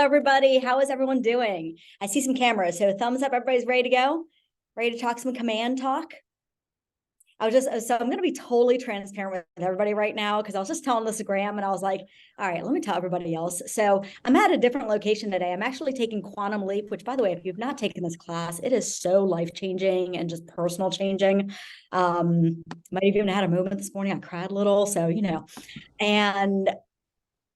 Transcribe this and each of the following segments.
everybody. How is everyone doing? I see some cameras, so thumbs up. Everybody's ready to go? Ready to talk some command talk? I'm going to be totally transparent with everybody right now because I was just telling this to Graham and I was like, all right, let me tell everybody else. So I'm at a different location today. I'm actually taking Quantum Leap, which, by the way, if you've not taken this class, it is so life-changing and just personal changing. Might have even had a moment this morning. I cried a little, so, and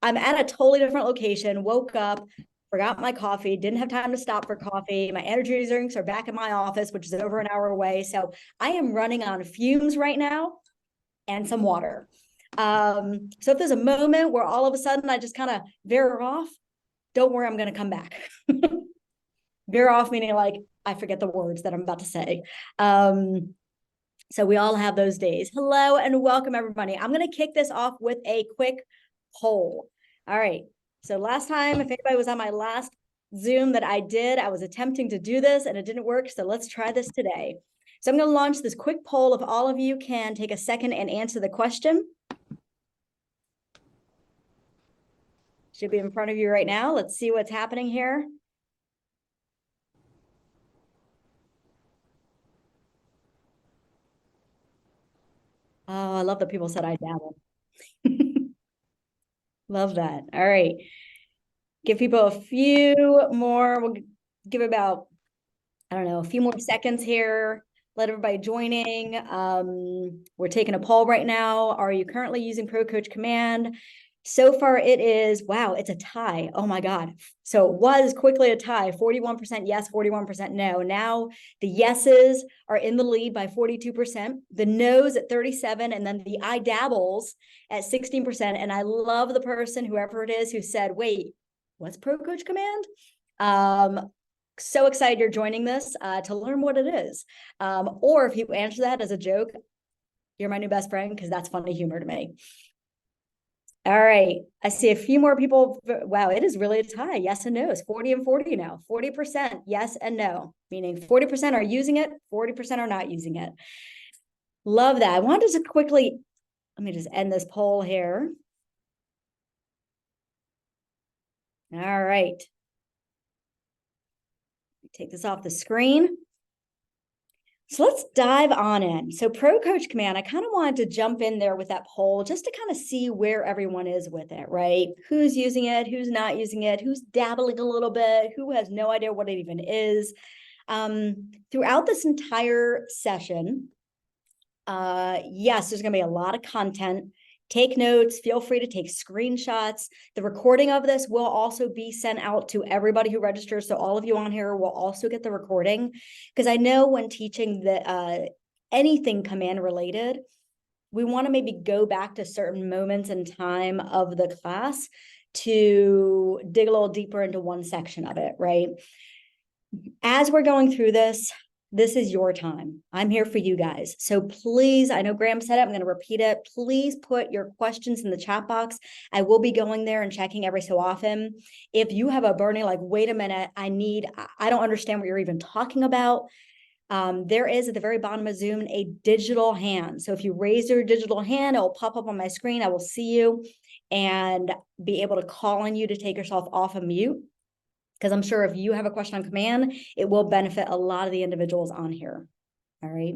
I'm at a totally different location, woke up, forgot my coffee, didn't have time to stop for coffee. My energy drinks are back in my office, which is over an hour away. So I am running on fumes right now and some water. So if there's a moment where all of a sudden I just kind of veer off, don't worry, I'm going to come back. Veer off meaning like I forget the words that I'm about to say. So we all have those days. Hello and welcome, everybody. I'm going to kick this off with a quick poll. All right. So last time, if anybody was on my last Zoom that I did, I was attempting to do this and it didn't work. So let's try this today. So I'm going to launch this quick poll. If all of you can take a second and answer the question. Should be in front of you right now. Let's see what's happening here. Oh, I love that people said I dabble. Love that. All right. Give people a few more. We'll give about, I don't know, a few more seconds here. Let everybody joining. We're taking a poll right now. Are you currently using Pro Coach Command? So far it is, wow, it's a tie. Oh my God. So it was quickly a tie, 41% yes, 41% no. Now the yeses are in the lead by 42%, the no's at 37%, and then the I dabbles at 16%. And I love the person, whoever it is, who said, wait, what's Pro Coach Command? So excited you're joining this to learn what it is. Or if you answer that as a joke, you're my new best friend because that's funny humor to me. All right. I see a few more people. Wow, it is really a tie. Yes and no. It's 40 and 40 now. 40% yes and no, meaning 40% are using it, 40% are not using it. Love that. I wanted to quickly, let me just end this poll here. All right. Take this off the screen. So let's dive on in. So Pro Coach Command, I kind of wanted to jump in there with that poll just to kind of see where everyone is with it, right? Who's using it, who's not using it, who's dabbling a little bit, who has no idea what it even is. Throughout this entire session, yes, there's going to be a lot of content. Take notes, feel free to take screenshots. The recording of this will also be sent out to everybody who registers. So all of you on here will also get the recording. Because I know when teaching anything command related, we want to maybe go back to certain moments in time of the class to dig a little deeper into one section of it, right? As we're going through this is your time. I'm here for you guys. So please, I know Graham said it, I'm going to repeat it. Please put your questions in the chat box. I will be going there and checking every so often. If you have a burning, like, wait a minute, I don't understand what you're even talking about. There is at the very bottom of Zoom a digital hand. So if you raise your digital hand, it will pop up on my screen. I will see you and be able to call on you to take yourself off of mute. Because I'm sure if you have a question on command, it will benefit a lot of the individuals on here. All right.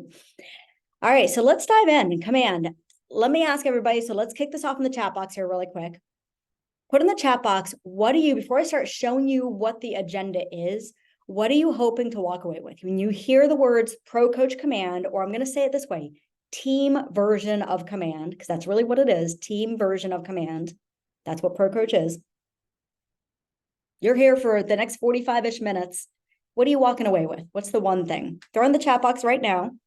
All right. So let's dive in. Command. Let me ask everybody. So let's kick this off in the chat box here really quick. Put in the chat box, before I start showing you what the agenda is, what are you hoping to walk away with? When you hear the words Pro Coach Command, or I'm going to say it this way, team version of command, because that's really what it is, team version of command. That's what Pro Coach is. You're here for the next 45-ish minutes. What are you walking away with? What's the one thing? Throw in the chat box right now. I'm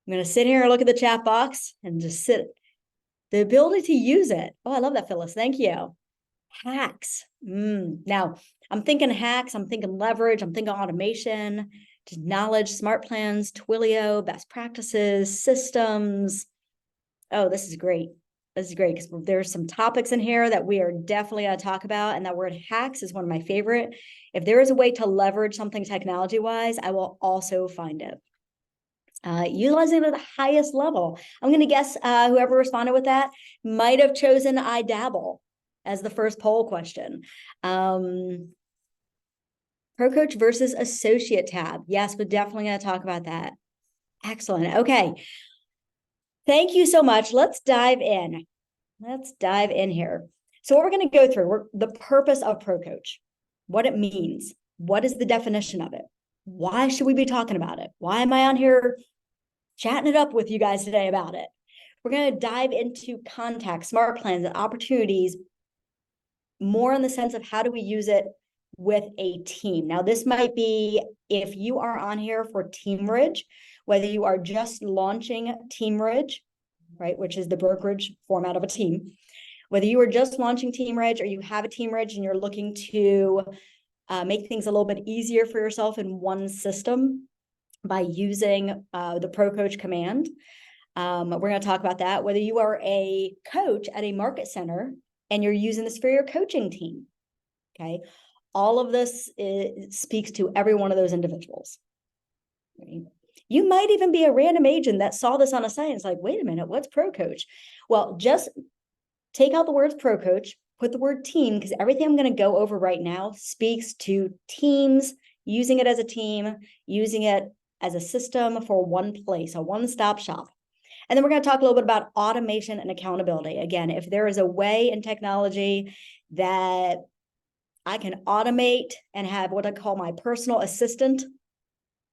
going to sit here and look at the chat box and just sit. The ability to use it. Oh, I love that, Phyllis. Thank you. Hacks. Now, I'm thinking hacks. I'm thinking leverage. I'm thinking automation, just knowledge, smart plans, Twilio, best practices, systems. Oh, this is great. This is great because there's some topics in here that we are definitely going to talk about. And that word hacks is one of my favorite. If there is a way to leverage something technology-wise, I will also find it. utilizing it at the highest level. I'm going to guess whoever responded with that might have chosen I dabble as the first poll question. Pro coach versus associate tab. Yes, we're definitely going to talk about that. Excellent. Okay. Thank you so much. Let's dive in. Let's dive in here. So what we're going to go through, the purpose of Pro Coach, what it means, what is the definition of it? Why should we be talking about it? Why am I on here chatting it up with you guys today about it? We're going to dive into contacts, smart plans, and opportunities more in the sense of how do we use it with a team. Now, this might be if you are on here for Teamerage, whether you are just launching Teamerage, right, which is the brokerage format of a team, whether you are just launching Teamerage or you have a Teamerage and you're looking to make things a little bit easier for yourself in one system by using the Pro Coach command. We're going to talk about that. Whether you are a coach at a market center and you're using this for your coaching team, okay? All of this speaks to every one of those individuals. Right? You might even be a random agent that saw this on a site and it's like, wait a minute, what's Pro Coach? Well, just take out the words Pro Coach, put the word team, because everything I'm going to go over right now speaks to teams, using it as a team, using it as a system for one place, a one-stop shop. And then we're going to talk a little bit about automation and accountability. Again, if there is a way in technology that I can automate and have what I call my personal assistant,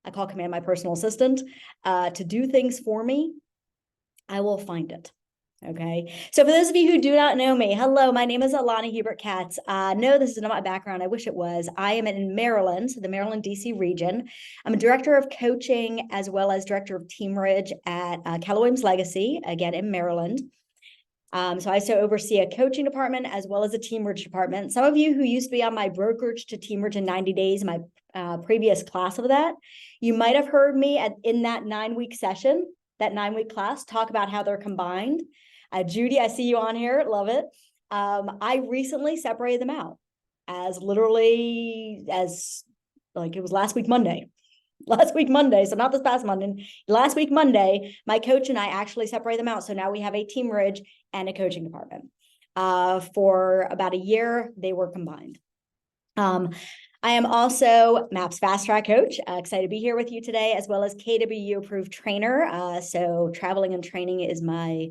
I call command my personal assistant, to do things for me, I will find it. Okay. So for those of you who do not know me, hello, my name is Ilana Hubert-Katz. No, this is not my background. I wish it was. I am in Maryland, so the Maryland, DC region. I'm a director of coaching as well as director of Teamerage at Keller Williams Legacy, again, in Maryland. So I also oversee a coaching department as well as a Teamerage department. Some of you who used to be on my brokerage to Teamerage in 90 days, my previous class of that, you might have heard me in that 9-week session, that 9-week class, talk about how they're combined. Judy, I see you on here. Love it. I recently separated them out as literally as like it was last week Monday. Last week Monday, so not this past Monday. Last week Monday, my coach and I actually separated them out. So now we have a Teamerage and a coaching department. For about a year, they were combined. I am also MAPS Fast Track Coach. Excited to be here with you today, as well as KWU approved trainer. So traveling and training is my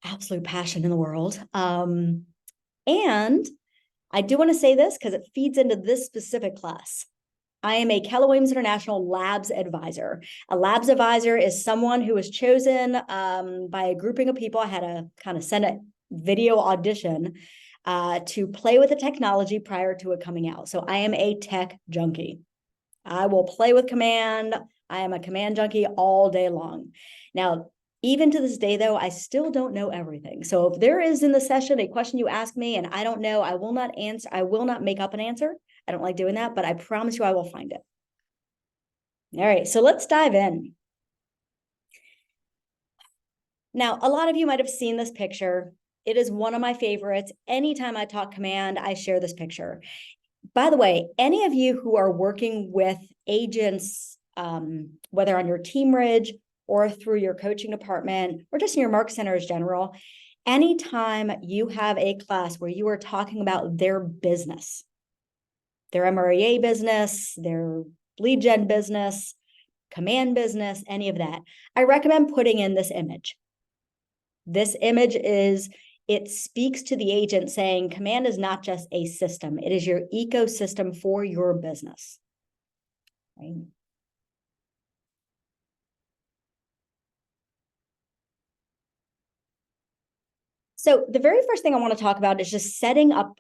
absolute passion in the world. And I do want to say this because it feeds into this specific class. I am a Keller Williams International Labs Advisor. A Labs Advisor is someone who was chosen by a grouping of people. I had to kind of send a video audition to play with the technology prior to it coming out. So I am a tech junkie. I will play with command. I am a command junkie all day long. Now, even to this day, though, I still don't know everything. So if there is in the session a question you ask me and I don't know, I will not answer. I will not make up an answer. I don't like doing that, but I promise you I will find it. All right, so let's dive in. Now, a lot of you might have seen this picture. It is one of my favorites. Anytime I talk command, I share this picture. By the way, any of you who are working with agents, whether on your Teamerage or through your coaching department or just in your market center as general, anytime you have a class where you are talking about their business, their MREA business, their lead gen business, command business, any of that, I recommend putting in this image. This image it speaks to the agent saying command is not just a system. It is your ecosystem for your business. Right? So the very first thing I want to talk about is just setting up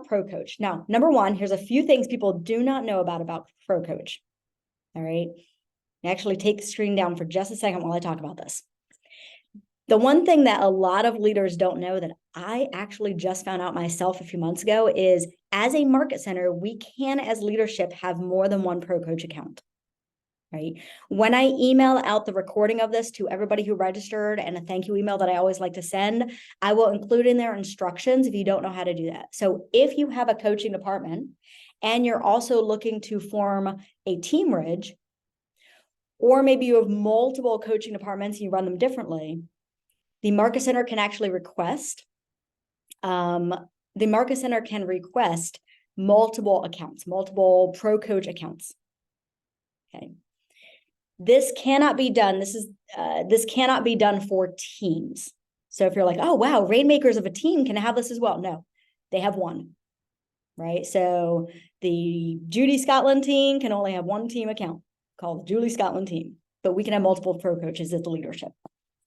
Pro Coach. Now, number one, here's a few things people do not know about Pro Coach. All right. Actually, take the screen down for just a second while I talk about this. The one thing that a lot of leaders don't know that I actually just found out myself a few months ago is as a market center, we can, as leadership, have more than one Pro Coach account. Right? When I email out the recording of this to everybody who registered and a thank you email that I always like to send, I will include in their instructions if you don't know how to do that. So if you have a coaching department and you're also looking to form a Teamerage, or maybe you have multiple coaching departments and you run them differently, the Market Center can actually request, multiple accounts, multiple pro coach accounts. Okay. This cannot be done. This cannot be done for teams. So if you're like, oh, wow, Rainmakers of a team can have this as well. No, they have one, right? So the Judy Scotland team can only have one team account called the Julie Scotland team, but we can have multiple pro coaches as the leadership.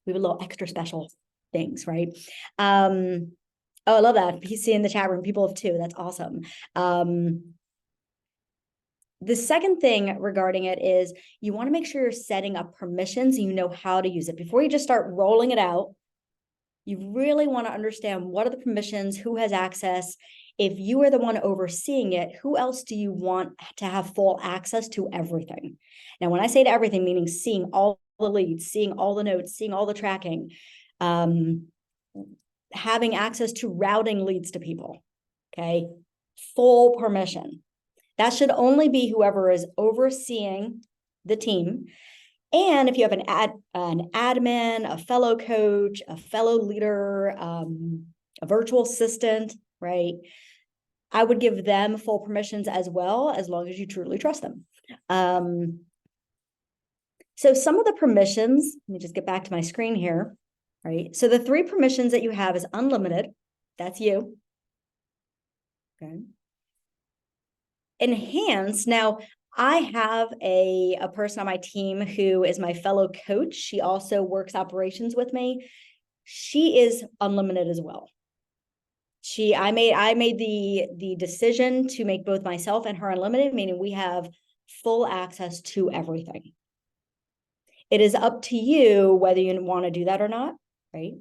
We have a little extra special things, right? Oh, I love that. You see in the chat room, people have two. That's awesome. The second thing regarding it is you want to make sure you're setting up permissions and you know how to use it. Before you just start rolling it out, you really want to understand what are the permissions, who has access. If you are the one overseeing it, who else do you want to have full access to everything? Now, when I say to everything, meaning seeing all the leads, seeing all the notes, seeing all the tracking, having access to routing leads to people, okay? Full permission. That should only be whoever is overseeing the team. And if you have an admin, a fellow coach, a fellow leader, a virtual assistant, right? I would give them full permissions as well, as long as you truly trust them. So some of the permissions, let me just get back to my screen here, right? So the 3 permissions that you have is unlimited. That's you. Okay. Enhance. Now, I have a person on my team who is my fellow coach. She also works operations with me. She is unlimited as well. I made the decision to make both myself and her unlimited, meaning we have full access to everything. It is up to you whether you want to do that or not, right?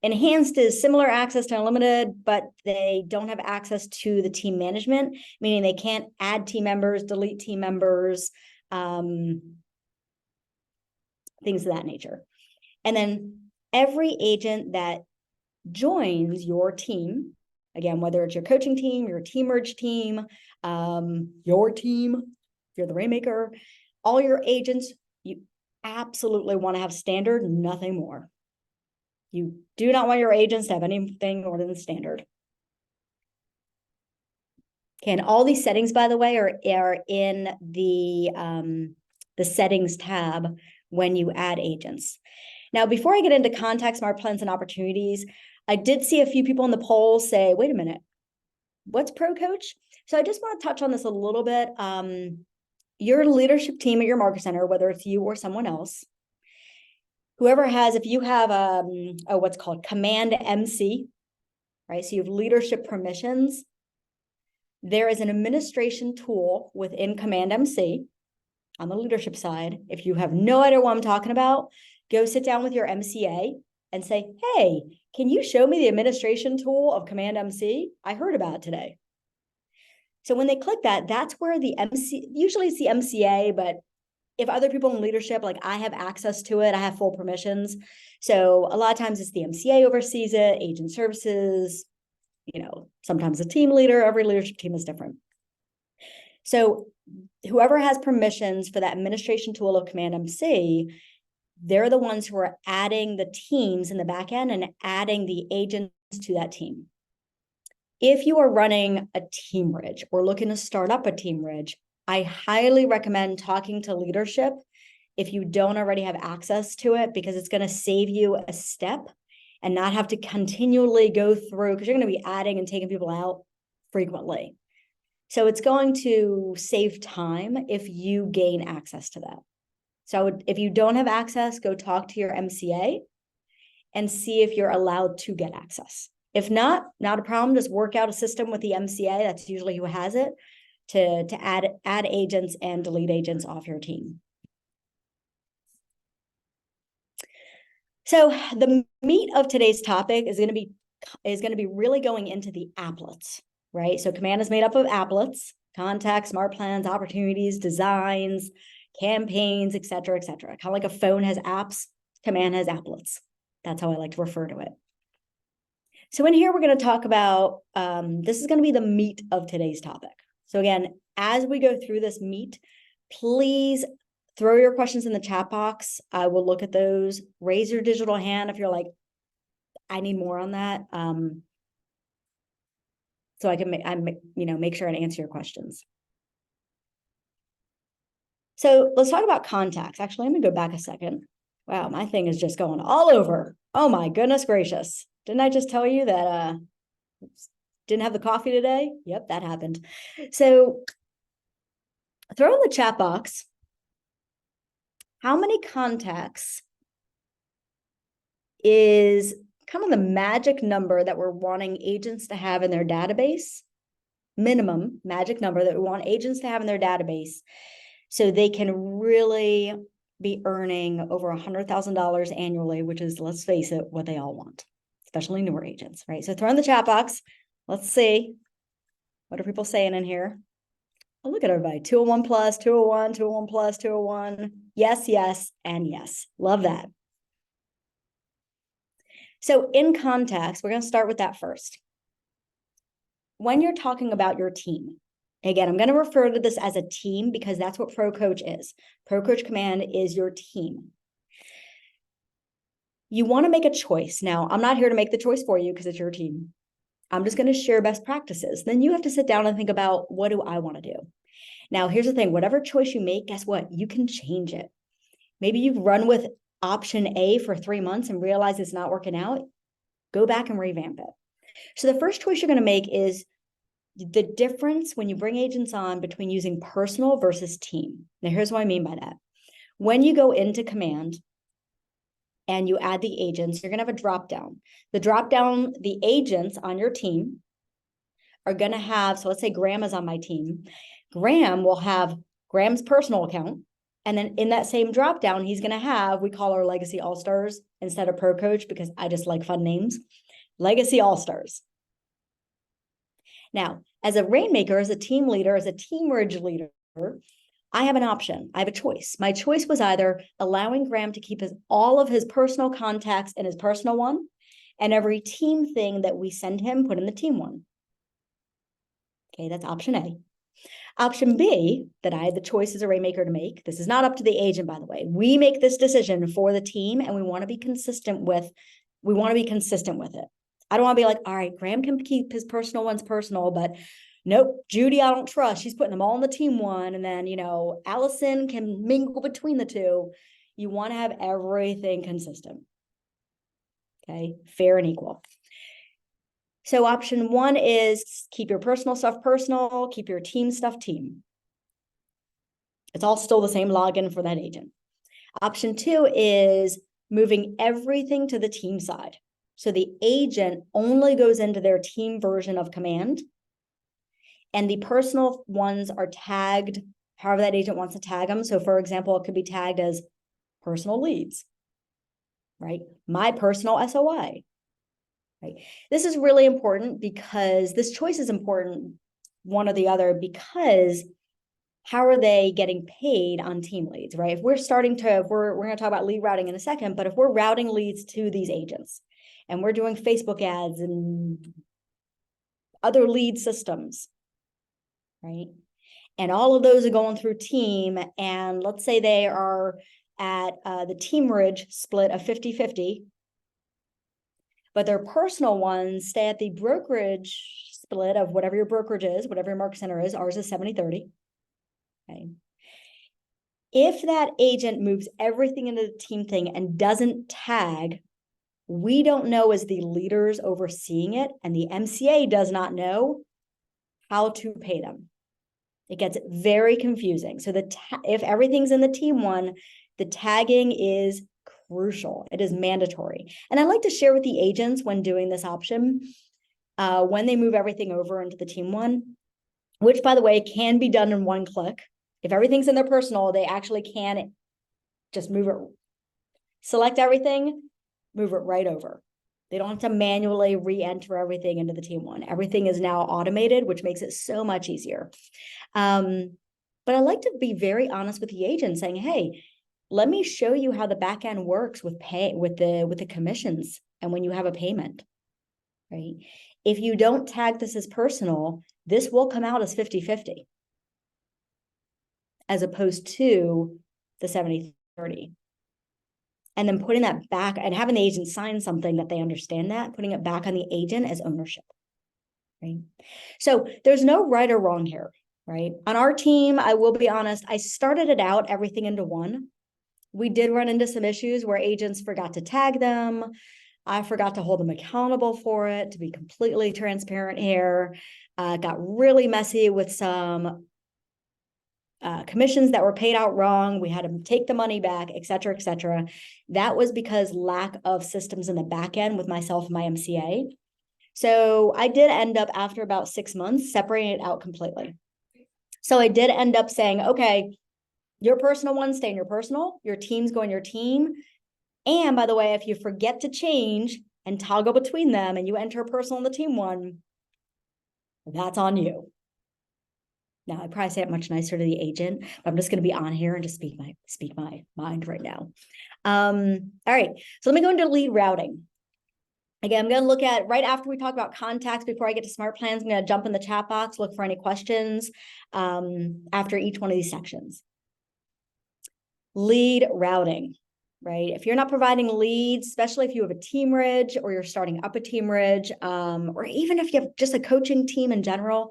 Enhanced is similar access to unlimited, but they don't have access to the team management, meaning they can't add team members, delete team members, things of that nature. And then every agent that joins your team, again, whether it's your coaching team, your Teamerage team, your team, if you're the Rainmaker, all your agents, you absolutely want to have standard, nothing more. You do not want your agents to have anything more than standard. Okay, and all these settings, by the way, are in the settings tab when you add agents. Now, before I get into contact, smart plans, and opportunities, I did see a few people in the poll say, wait a minute, what's Pro Coach? So I just want to touch on this a little bit. Your leadership team at your market center, whether it's you or someone else, whoever has, if you have what's called Command MC, right? So you have leadership permissions. There is an administration tool within Command MC on the leadership side. If you have no idea what I'm talking about, go sit down with your MCA and say, hey, can you show me the administration tool of Command MC? I heard about it today. So when they click that, that's where the MC, usually it's the MCA, but if other people in leadership, like I have access to it, I have full permissions. So a lot of times it's the MCA oversees it, agent services, sometimes a team leader, every leadership team is different. So whoever has permissions for that administration tool of Command MC, they're the ones who are adding the teams in the back end and adding the agents to that team. If you are running a Teamerage or looking to start up a Teamerage, I highly recommend talking to leadership if you don't already have access to it, because it's going to save you a step and not have to continually go through, because you're going to be adding and taking people out frequently. So it's going to save time if you gain access to that. So if you don't have access, go talk to your MCA and see if you're allowed to get access. If not a problem, just work out a system with the MCA, that's usually who has it, to add agents and delete agents off your team. So the meat of today's topic is going to be really going into the applets, right? So Command is made up of applets: contacts, smart plans, opportunities, designs, campaigns, et cetera, et cetera. Kind of like a phone has apps, Command has applets. That's how I like to refer to it. So in here, we're going to talk about, this is going to be the meat of today's topic. So again, as we go through this meat, please Throw your questions in the chat box. I will look at those. Raise your digital hand if you're like, I need more on that. So I can make sure and answer your questions. So let's talk about contacts. Actually, let me go back a second. Wow, my thing is just going all over. Oh my goodness gracious. Didn't I just tell you that didn't have the coffee today? Yep, that happened. So throw in the chat box, how many contacts is kind of the magic number that we're wanting agents to have in their database, minimum magic number that we want agents to have in their database so they can really be earning over $100,000 annually, which is, let's face it, what they all want, especially newer agents, right? So throw in the chat box. Let's see. What are people saying in here? Oh, look at everybody. 201 plus, 201, 201 plus, 201. Yes, yes, and yes. Love that. So in contacts, we're going to start with that first. When you're talking about your team, again, I'm going to refer to this as a team because that's what Pro Coach is. Pro Coach Command is your team. You want to make a choice. Now, I'm not here to make the choice for you because it's your team. I'm just going to share best practices. Then you have to sit down and think about, what do I want to do? Now, here's the thing. Whatever choice you make, guess what? You can change it. Maybe you've run with option A for 3 months and realize it's not working out. Go back and revamp it. So the first choice you're going to make is the difference when you bring agents on between using personal versus team. Now, here's what I mean by that. When you go into Command and you add the agents, you're going to have a drop down. The drop down, the agents on your team are going to have, so let's say Graham is on my team. Graham will have Graham's personal account. And then in that same drop down, he's going to have, we call our Legacy All-Stars instead of Pro Coach because I just like fun names, Legacy All-Stars. Now, as a Rainmaker, as a team leader, as a Teamerage leader, I have an option. I have a choice. My choice was either allowing Graham to keep all of his personal contacts in his personal one, and every team thing that we send him, put in the team one. Okay, that's option A. Option B, that I had the choice as a Rainmaker to make. This is not up to the agent, by the way. We make this decision for the team, and we want to be consistent with it. I don't want to be like, all right, Graham can keep his personal ones personal, but nope, Judy, I don't trust. She's putting them all in the team one. And then, Allison can mingle between the two. You want to have everything consistent. Okay, fair and equal. So option one is keep your personal stuff personal, keep your team stuff team. It's all still the same login for that agent. Option two is moving everything to the team side. So the agent only goes into their team version of Command, and the personal ones are tagged however that agent wants to tag them. So for example, it could be tagged as personal leads, right? My personal SOI, right? This is really important because this choice is important, one or the other, because how are they getting paid on team leads, right? If we're going to talk about lead routing in a second, but if we're routing leads to these agents and we're doing Facebook ads and other lead systems, right? And all of those are going through team. And let's say they are at the Teamerage split of 50-50, but their personal ones stay at the brokerage split of whatever your brokerage is, whatever your market center is. Ours is 70-30. Okay. If that agent moves everything into the team thing and doesn't tag, we don't know as the leaders overseeing it, and the MCA does not know how to pay them. It gets very confusing. So if everything's in the team one, the tagging is crucial. It is mandatory. And I like to share with the agents when doing this option, when they move everything over into the team one, which by the way, can be done in one click. If everything's in their personal, they actually can just move it, select everything, move it right over. They don't have to manually re-enter everything into the team one. Everything is now automated, which makes it so much easier. But I like to be very honest with the agent saying, hey, let me show you how the back end works with the commissions and when you have a payment, right? If you don't tag this as personal, this will come out as 50-50. As opposed to the 70/30. And then putting that back and having the agent sign something that they understand that, putting it back on the agent as ownership, right? So there's no right or wrong here, right? On our team, I will be honest, I started it out everything into one. We did run into some issues where agents forgot to tag them. I forgot to hold them accountable for it, to be completely transparent here. Got really messy with some commissions that were paid out wrong. We had to take the money back, et cetera, et cetera. That was because lack of systems in the back end with myself and my MCA. So I did end up, after about 6 months, separating it out completely. So I did end up saying, okay, your personal ones stay in your personal, your teams go in your team. And by the way, if you forget to change and toggle between them and you enter a personal in the team one, that's on you. Now, I probably say it much nicer to the agent, but I'm just going to be on here and just speak my mind right now. All right, so let me go into lead routing. Again, I'm going to look at, right after we talk about contacts, before I get to smart plans, I'm going to jump in the chat box, look for any questions after each one of these sections. Lead routing, right? If you're not providing leads, especially if you have a Teamerage or you're starting up a Teamerage, or even if you have just a coaching team in general,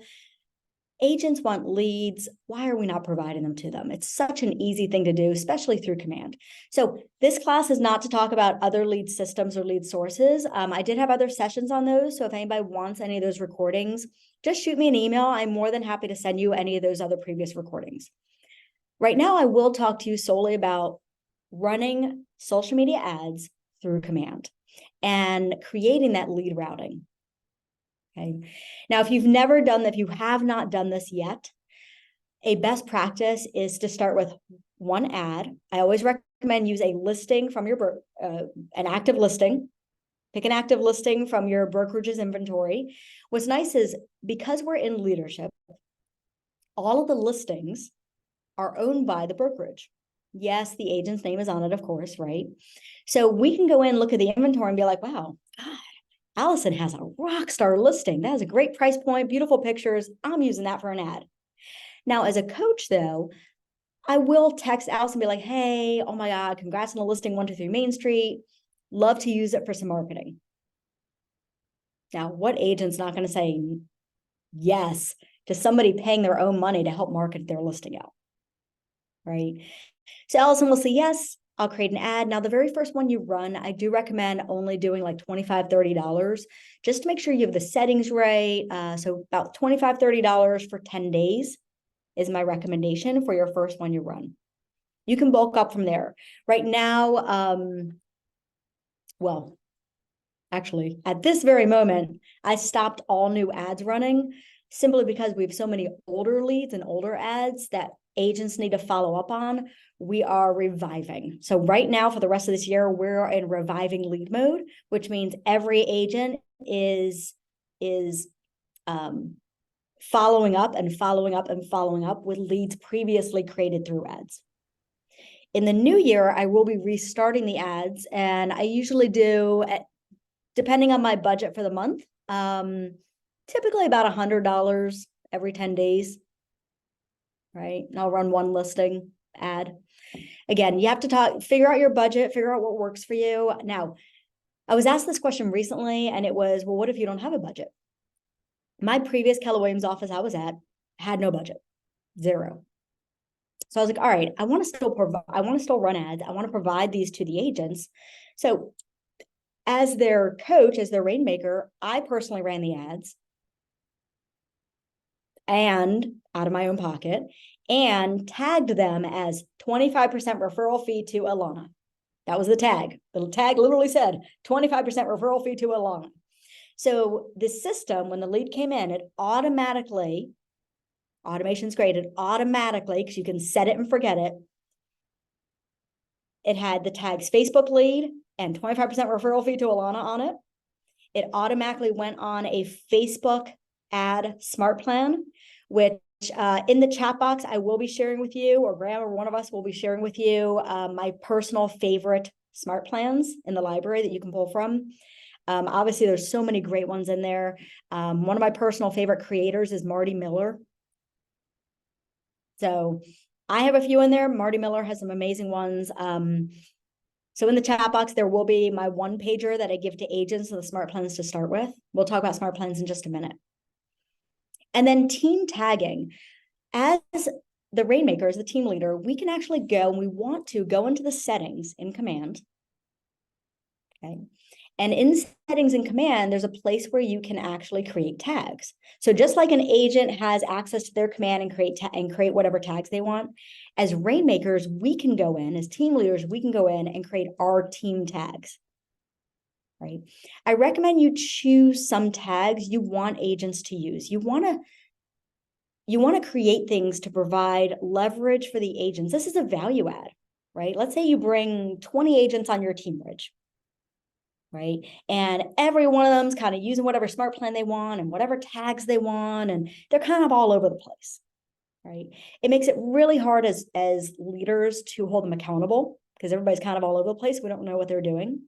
agents want leads. Why are we not providing them to them? It's such an easy thing to do, especially through command. So this class is not to talk about other lead systems or lead sources. I did have other sessions on those. So if anybody wants any of those recordings, just shoot me an email. I'm more than happy to send you any of those other previous recordings. Right now, I will talk to you solely about running social media ads through command and creating that lead routing. Okay. Now, if you've never done that, if you have not done this yet, a best practice is to start with one ad. I always recommend use a listing from your an active listing. Pick an active listing from your brokerage's inventory. What's nice is because we're in leadership, all of the listings are owned by the brokerage. Yes, the agent's name is on it, of course, right? So we can go in, look at the inventory and be like, wow, God, Allison has a rock star listing. That is a great price point, beautiful pictures. I'm using that for an ad. Now, as a coach, though, I will text Allison and be like, hey, oh my God, congrats on the listing 123 Main Street. Love to use it for some marketing. Now, what agent's not going to say yes to somebody paying their own money to help market their listing out? Right? So Allison will say, yes, I'll create an ad. Now, the very first one you run, I do recommend only doing like $25, $30, just to make sure you have the settings right. So about $25, $30 for 10 days is my recommendation for your first one you run. You can bulk up from there. Right now, well, actually, at this very moment, I stopped all new ads running simply because we have so many older leads and older ads that agents need to follow up on. We are reviving. So right now, for the rest of this year, we're in reviving lead mode, which means every agent is following up and following up and following up with leads previously created through ads. In the new year, I will be restarting the ads, and I usually do, depending on my budget for the month, typically about $100 every 10 days, right? And I'll run one listing ad. Again, you have to figure out your budget, figure out what works for you. Now, I was asked this question recently, and it was, well, what if you don't have a budget? My previous Keller Williams office I was at had no budget, zero. So I was like, all right, I want to still run ads. I want to provide these to the agents. So as their coach, as their rainmaker, I personally ran the ads and out of my own pocket and tagged them as 25% referral fee to Ilana. That was the tag. The tag literally said 25% referral fee to Ilana. So the system, when the lead came in, it automatically, automation's great, it automatically, because you can set it and forget it, it had the tags Facebook lead and 25% referral fee to Ilana on it. It automatically went on a Facebook ad smart plan, which in the chat box, I will be sharing with you, or Graham or one of us will be sharing with you my personal favorite smart plans in the library that you can pull from. Obviously, there's so many great ones in there. One of my personal favorite creators is Marty Miller. So I have a few in there. Marty Miller has some amazing ones. So in the chat box, there will be my one pager that I give to agents of the smart plans to start with. We'll talk about smart plans in just a minute. And then team tagging. As the rainmakers, the team leader, we can actually go, and we want to go into the settings in Command. Okay. And in settings in Command, there's a place where you can actually create tags. So just like an agent has access to their command and create whatever tags they want, as rainmakers, we can go in, as team leaders, we can go in and create our team tags. Right. I recommend you choose some tags you want agents to use. You want to create things to provide leverage for the agents. This is a value add, right? Let's say you bring 20 agents on your Teamerage, right? And every one of them's kind of using whatever smart plan they want and whatever tags they want, and they're kind of all over the place, right? It makes it really hard as leaders to hold them accountable because everybody's kind of all over the place. We don't know what they're doing.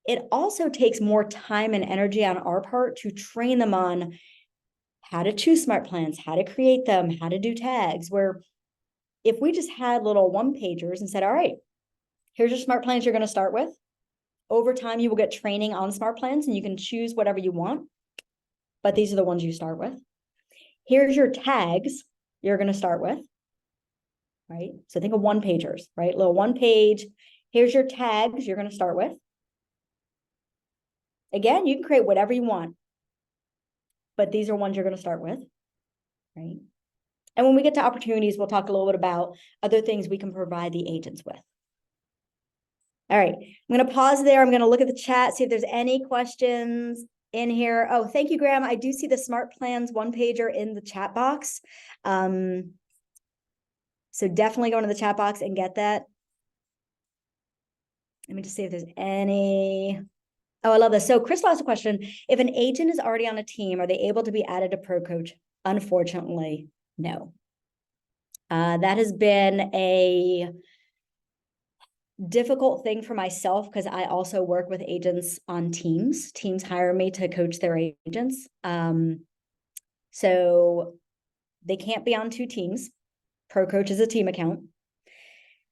It also takes more time and energy on our part to train them on how to choose smart plans, how to create them, how to do tags, where if we just had little one-pagers and said, all right, here's your smart plans you're going to start with. Over time, you will get training on smart plans and you can choose whatever you want, but these are the ones you start with. Here's your tags you're going to start with, right? So think of one-pagers, right? Little one page. Here's your tags you're going to start with. Again, you can create whatever you want, but these are ones you're going to start with, right? And when we get to opportunities, we'll talk a little bit about other things we can provide the agents with. All right, I'm going to pause there. I'm going to look at the chat, see if there's any questions in here. Oh, thank you, Graham. I do see the smart plans one-pager in the chat box. So definitely go into the chat box and get that. Let me just see if there's any. Oh, I love this. So Crystal asked a question. If an agent is already on a team, are they able to be added to Pro Coach? Unfortunately, no. That has been a difficult thing for myself because I also work with agents on teams. Teams hire me to coach their agents. So they can't be on two teams. Pro Coach is a team account.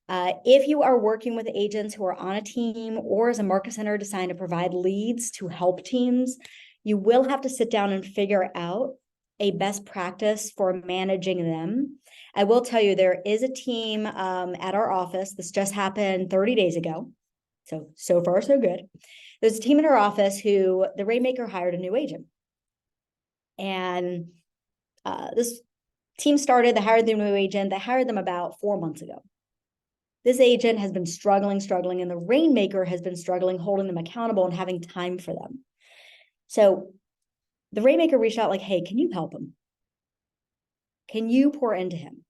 If you are working with agents who are on a team or as a market center designed to provide leads to help teams, you will have to sit down and figure out a best practice for managing them. I will tell you, there is a team at our office. This just happened 30 days ago. So far, so good. There's a team in our office who the Rainmaker hired a new agent. And this team started, they hired the new agent. They hired them about 4 months ago. This agent has been struggling, and the Rainmaker has been struggling, holding them accountable and having time for them. So the Rainmaker reached out like, hey, can you help him? Can you pour into him?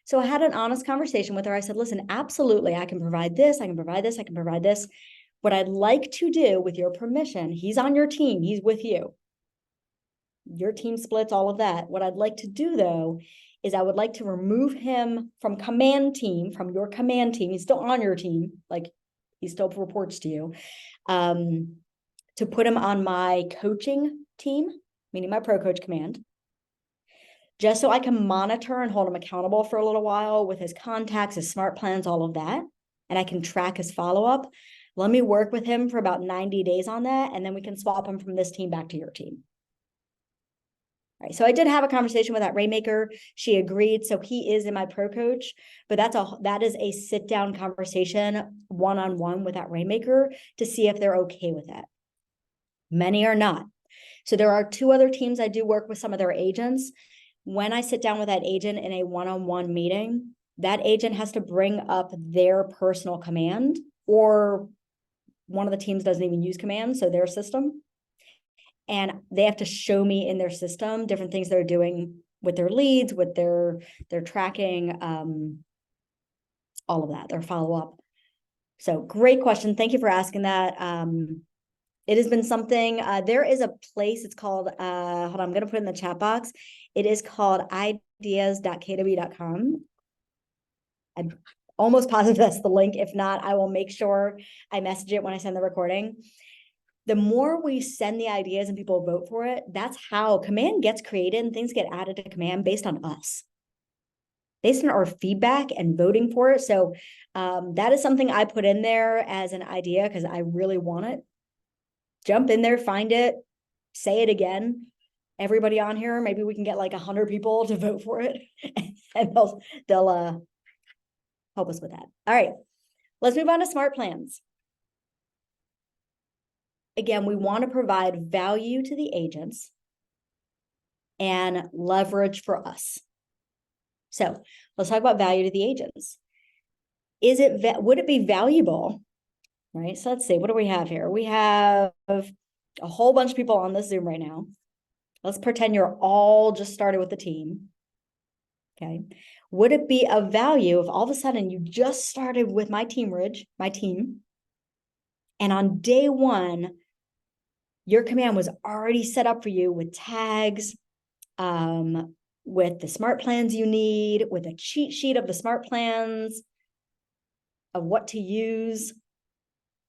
So I had an honest conversation with her. I said, listen, absolutely, I can provide this, I can provide this, I can provide this. What I'd like to do, with your permission, he's on your team, he's with you. Your team splits, all of that. What I'd like to do, though, is I would like to remove him from command team, from your command team. He's still on your team, like he still reports to you, to put him on my coaching team, meaning my Pro Coach command, just so I can monitor and hold him accountable for a little while with his contacts, his smart plans, all of that. And I can track his follow-up. Let me work with him for about 90 days on that. And then we can swap him from this team back to your team. All right, so I did have a conversation with that Rainmaker. She agreed. So he is in my Pro Coach, but that is a sit-down conversation one-on-one with that Rainmaker to see if they're okay with that. Many are not. So there are 2 other teams I do work with some of their agents. When I sit down with that agent in a one-on-one meeting, that agent has to bring up their personal command, or one of the teams doesn't even use command, so their system. And they have to show me in their system different things they're doing with their leads, with their tracking, all of that, their follow-up. So great question. Thank you for asking that. It has been something, there is a place, it's called, hold on, I'm going to put it in the chat box. It is called ideas.kw.com. I'm almost positive that's the link. If not, I will make sure I message it when I send the recording. The more we send the ideas and people vote for it, that's how command gets created and things get added to command based on us. based on our feedback and voting for it. So that is something I put in there as an idea because I really want it. Jump in there, find it, say it again. Everybody on here, maybe we can get like 100 people to vote for it, and they'll help us with that. All right, let's move on to smart plans. Again, we want to provide value to the agents and leverage for us. So let's talk about value to the agents. Would it be valuable, right? So let's see, what do we have here? We have a whole bunch of people on this Zoom right now. Let's pretend you're all just started with the team. Okay. Would it be of value if all of a sudden you just started with my Teamerage, my team, and on day one, your command was already set up for you with tags, with the smart plans you need, with a cheat sheet of the smart plans, of what to use,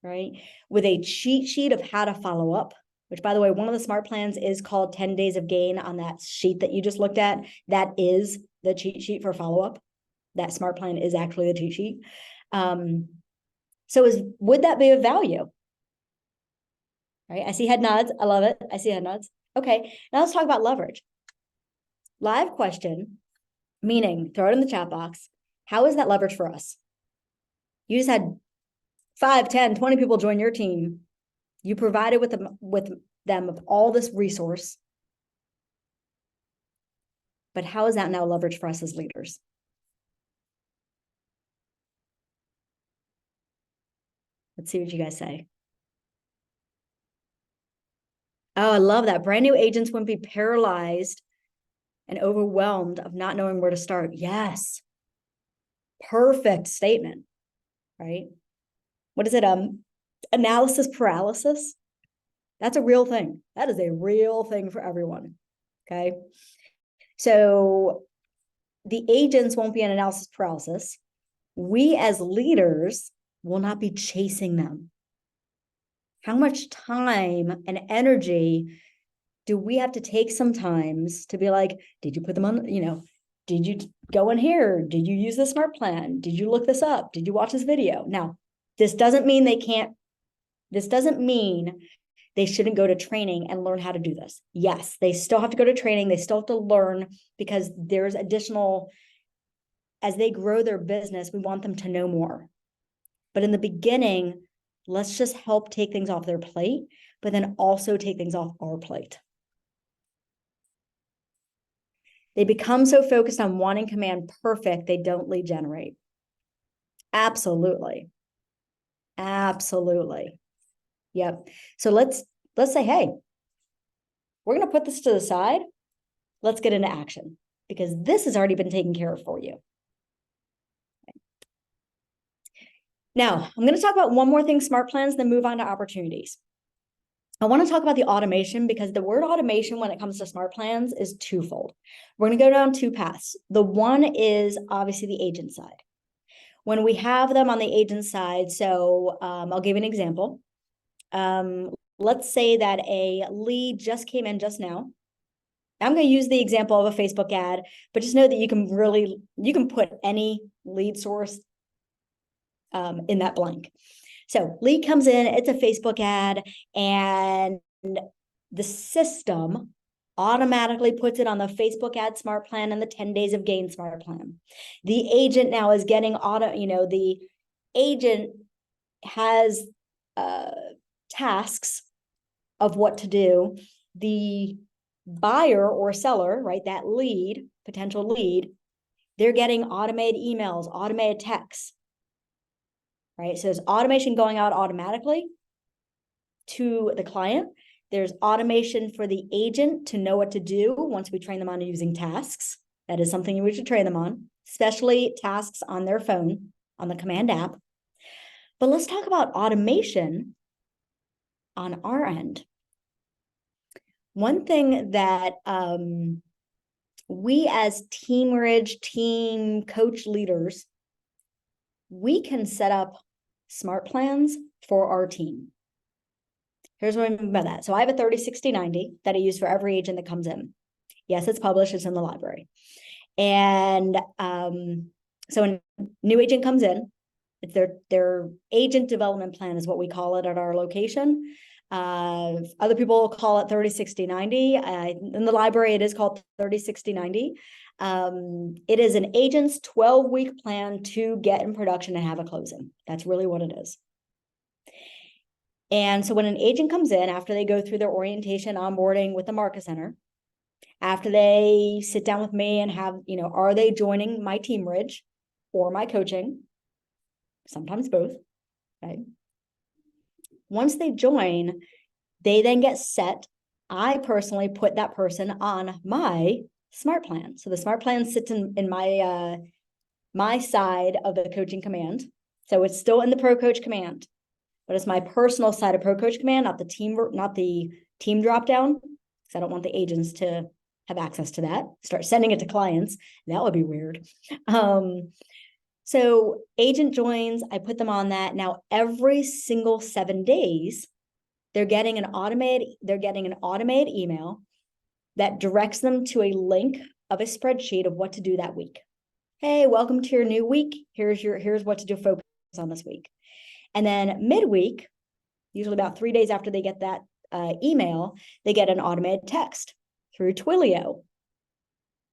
right? With a cheat sheet of how to follow up, which, by the way, one of the smart plans is called 10 Days of Gain on that sheet that you just looked at. That is the cheat sheet for follow-up. That smart plan is actually the cheat sheet. Would that be of value? Right? I see head nods. I love it. I see head nods. Okay, now let's talk about leverage. Live question, meaning throw it in the chat box. How is that leverage for us? You just had 5, 10, 20 people join your team. You provided with them of all this resource. But how is that now leverage for us as leaders? Let's see what you guys say. Oh, I love that. Brand new agents wouldn't be paralyzed and overwhelmed of not knowing where to start. Yes. Perfect statement, right? What is it? Analysis paralysis. That's a real thing. That is a real thing for everyone. Okay. So the agents won't be in analysis paralysis. We as leaders will not be chasing them. How much time and energy do we have to take sometimes to be like, did you put them on, did you go in here? Did you use the smart plan? Did you look this up? Did you watch this video? Now, this doesn't mean they shouldn't go to training and learn how to do this. Yes, they still have to go to training. They still have to learn because there's additional, as they grow their business, we want them to know more. But in the beginning, let's just help take things off their plate, but then also take things off our plate. They become so focused on wanting command perfect, they don't lead generate. Absolutely. Absolutely. Yep. So let's say, hey, we're going to put this to the side. Let's get into action because this has already been taken care of for you. Now, I'm going to talk about one more thing, smart plans, then move on to opportunities. I want to talk about the automation because the word automation when it comes to smart plans is twofold. We're going to go down two paths. The one is obviously the agent side. When we have them on the agent side, so I'll give you an example. Let's say that a lead just came in just now. I'm going to use the example of a Facebook ad, but just know that you can put any lead source in that blank. So lead comes in, it's a Facebook ad, and the system automatically puts it on the Facebook ad smart plan and the 10 days of gain smart plan. The agent now is getting the agent has tasks of what to do. The buyer or seller, right, that lead, potential lead, they're getting automated emails, automated texts, right? So there's automation going out automatically to the client. There's automation for the agent to know what to do once we train them on using tasks. That is something we should train them on, especially tasks on their phone, on the command app. But let's talk about automation on our end. One thing that we as Teamerage team coach leaders, we can set up smart plans for our team. Here's what I mean by that. So I have a 30, 60, 90 that I use for every agent that comes in. Yes, it's published, it's in the library. And so a new agent comes in. It's their agent development plan is what we call it at our location. Other people call it 30, 60, 90. In the library, it is called 30, 60, 90. It is an agent's 12-week plan to get in production and have a closing. That's really what it is. And so when an agent comes in, after they go through their orientation, onboarding with the Market Center, after they sit down with me and have, are they joining my Teamerage or my coaching? Sometimes both, okay? Once they join, they then get set. I personally put that person on my smart plan. So the smart plan sits in my my side of the coaching command. So it's still in the Pro Coach command, but it's my personal side of Pro Coach command, not the team drop down, because I don't want the agents to have access to that. Start sending it to clients. That would be weird. So agent joins, I put them on that. Now, every single 7 days, they're getting an automated email that directs them to a link of a spreadsheet of what to do that week. Hey, welcome to your new week. Here's what to do, focus on this week. And then midweek, usually about 3 days after they get that email, they get an automated text through Twilio.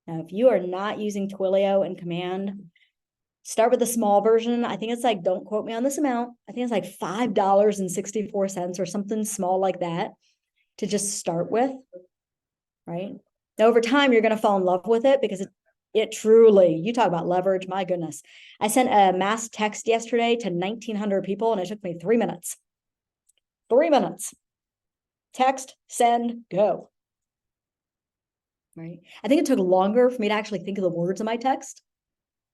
Now, if you are not using Twilio in Command, start with the small version. I think it's like, don't quote me on this amount. I think it's like $5.64 or something small like that to just start with, right? Now, over time, you're going to fall in love with it because it truly, you talk about leverage, my goodness. I sent a mass text yesterday to 1,900 people and it took me 3 minutes. 3 minutes. Text, send, go. Right? I think it took longer for me to actually think of the words of my text.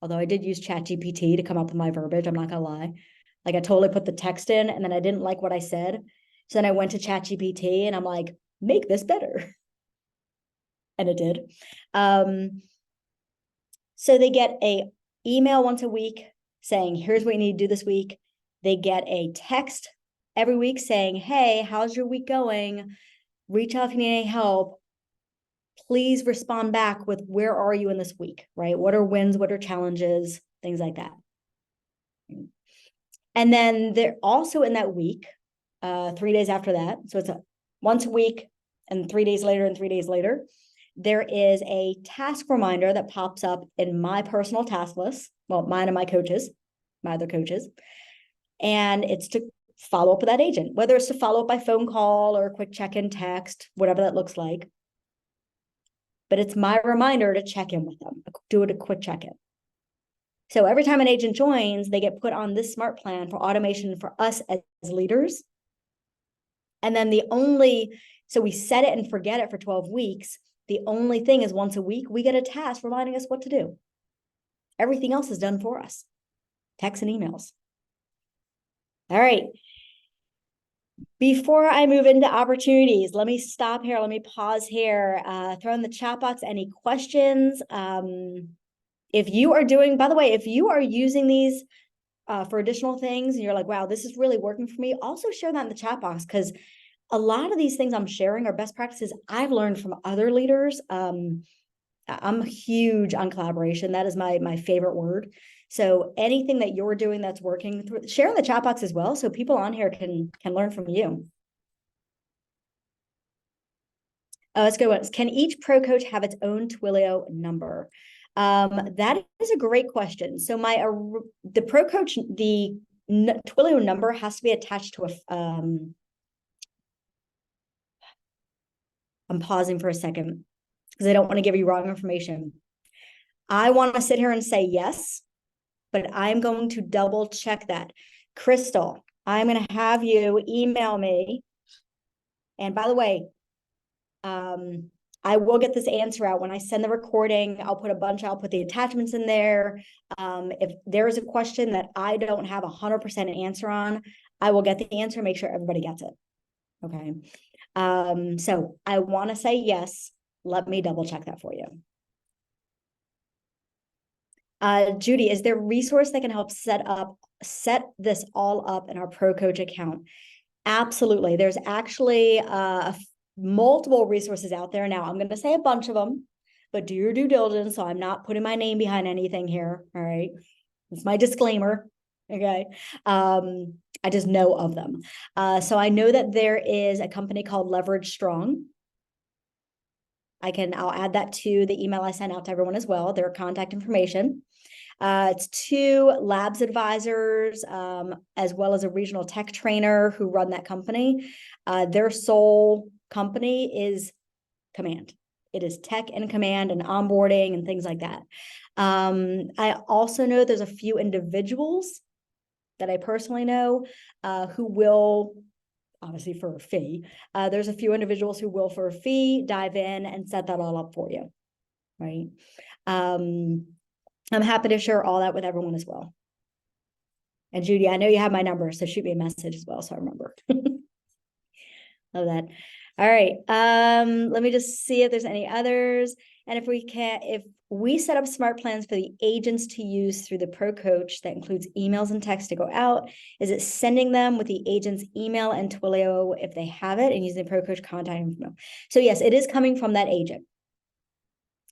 Although I did use ChatGPT to come up with my verbiage, I'm not going to lie. Like I totally put the text in and then I didn't like what I said. So then I went to ChatGPT and I'm like, make this better. And it did. So they get an email once a week saying, here's what you need to do this week. They get a text every week saying, hey, how's your week going? Reach out if you need any help. Please respond back with where are you in this week, right? What are wins? What are challenges? Things like that. And then they're also in that week, 3 days after that. So it's once a week and 3 days later and 3 days later, there is a task reminder that pops up in my personal task list. Well, mine and my other coaches. And it's to follow up with that agent, whether it's to follow up by phone call or a quick check-in text, whatever that looks like. But it's my reminder to check in with them, do it a quick check-in. So every time an agent joins, they get put on this smart plan for automation for us as leaders. And then so we set it and forget it for 12 weeks. The only thing is once a week, we get a task reminding us what to do. Everything else is done for us. Texts and emails. All right. Before I move into opportunities, let me stop here. Let me pause here. Throw in the chat box any questions. If you are by the way, if you are using these for additional things and you're like, wow, this is really working for me, also share that in the chat box because a lot of these things I'm sharing are best practices I've learned from other leaders. I'm huge on collaboration. That is my favorite word. So anything that you're doing that's working, share in the chat box as well, so people on here can learn from you. Let's go. Can each pro coach have its own Twilio number? That is a great question. So the pro coach, the Twilio number has to be attached to I'm pausing for a second because I don't want to give you wrong information. I want to sit here and say yes, but I'm going to double check that. Crystal, I'm going to have you email me. And by the way, I will get this answer out when I send the recording. I'll put the attachments in there. If there is a question that I don't have 100% answer on, I will get the answer, make sure everybody gets it. Okay. So I want to say yes. Let me double check that for you. Judy, is there a resource that can help set this all up in our Pro Coach account? Absolutely. There's actually multiple resources out there. Now, I'm going to say a bunch of them. but do your due diligence. So I'm not putting my name behind anything here. All right. It's my disclaimer. Okay. I just know of them. So I know that there is a company called Leverage Strong. I'll add that to the email I sent out to everyone as well, their contact information. It's 2 labs advisors, as well as a regional tech trainer who run that company. Their sole company is Command. It is tech and Command and onboarding and things like that. I also know there's a few individuals that I personally know who will, obviously for a fee, there's a few individuals who will for a fee dive in and set that all up for you, right? I'm happy to share all that with everyone as well. And Judy, I know you have my number, so shoot me a message as well, so I remember. Love that. All right. Let me just see if there's any others. And if we set up smart plans for the agents to use through the Pro Coach, that includes emails and texts to go out, is it sending them with the agent's email and Twilio if they have it and using the Pro Coach contact info? So yes, it is coming from that agent.